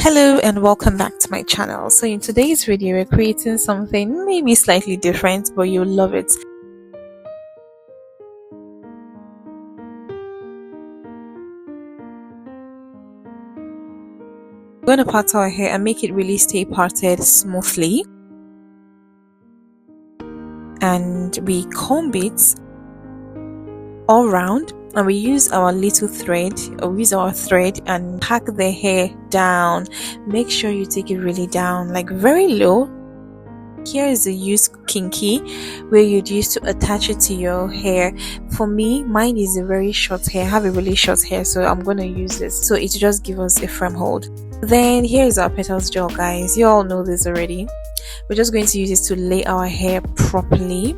Hello and welcome back to my channel. So in today's video we're creating something maybe slightly different, but you'll love it. We're going to part our hair and make it really stay parted smoothly, and we comb it all round, and we use our little thread, or use our thread and pack the hair down. Make sure you take it really down, like very low. Here is the use kinky where you'd use to attach it to your hair. For me, mine is a very short hair. I have a really short hair, so I'm going to use this so it just gives us a firm hold. Then here is our petals gel, guys. You all know this already. We're just going to use this to lay our hair properly.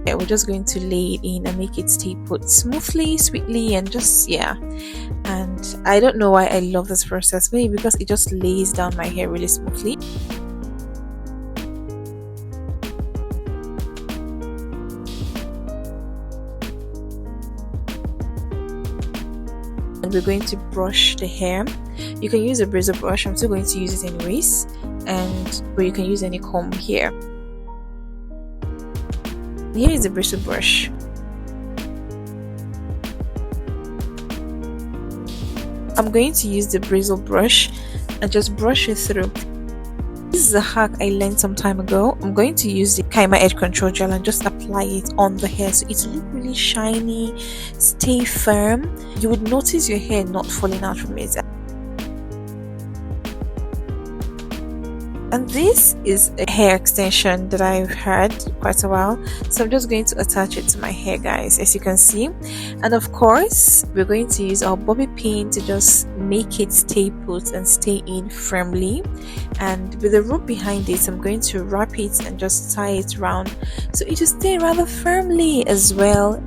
We're just going to lay it in and make it stay put smoothly, sweetly, and just and I don't know why I love this process, maybe because it just lays down my hair really smoothly. And we're going to brush the hair. You can use a bristle brush. I'm still going to use it anyways, but you can use any comb here. Here is the bristle brush. I'm going to use the bristle brush and just brush it through. This is a hack I learned some time ago. I'm going to use the Kaima edge control gel and just apply it on the hair so it looks really shiny, stay firm. You would notice your hair not falling out from it. And this is a hair extension that I've had quite a while, so I'm just going to attach it to my hair, guys, as you can see. And of course we're going to use our bobby pin to just make it stay put and stay in firmly. And with the rope behind it, I'm going to wrap it and just tie it around so it will stay rather firmly as well.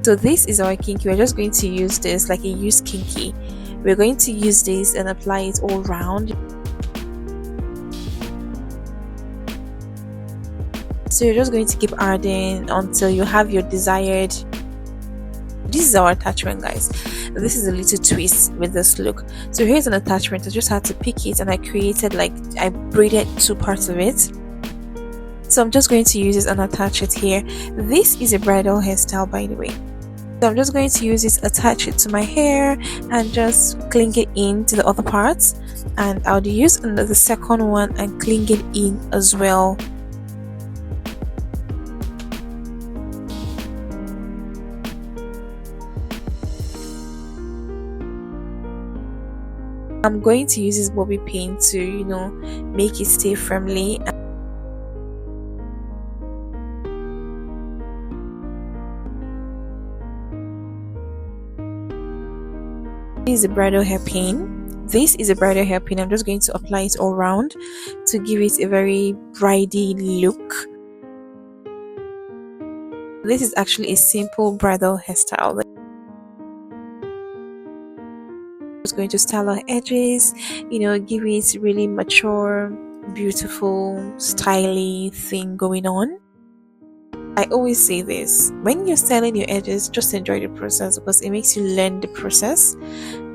So this is our kinky. We're just going to use this like a use kinky. We're going to use this and apply it all around. So you're just going to keep adding until you have your desired. This is our attachment, guys. This is a little twist with this look. So here's an attachment. I just had to pick it and I created, like, I braided two parts of it. So I'm just going to use this and attach it here. This is a bridal hairstyle, by the way. So I'm just going to use this, attach it to my hair and just cling it in to the other parts, and I'll use the second one and cling it in as well. I'm going to use this bobby pin to make it stay firmly. This is a bridal hairpin. This is a bridal hairpin. I'm just going to apply it all around to give it a very bridey look. This is actually a simple bridal hairstyle. I'm just going to style our edges, give it really mature, beautiful, stylish thing going on. I always say this, when you're styling your edges, just enjoy the process because it makes you learn the process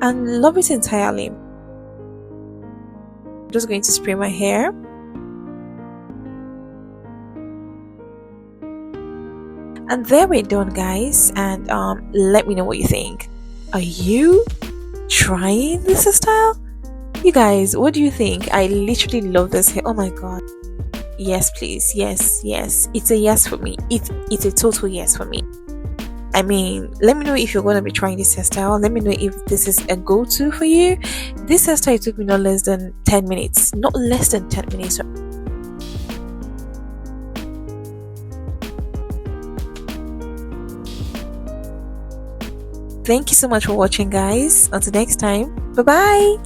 and love it entirely. I'm just going to spray my hair. And there we're done, guys, and let me know what you think. Are you trying this style? You guys, what do you think? I literally love this hair. Oh my god. Yes, please. Yes. It's a yes for me. It's a total yes for me. I mean, let me know if you're going to be trying this hairstyle. Let me know if this is a go-to for you. This hairstyle took me not less than 10 minutes. Not less than 10 minutes. Thank you so much for watching, guys. Until next time. Bye-bye.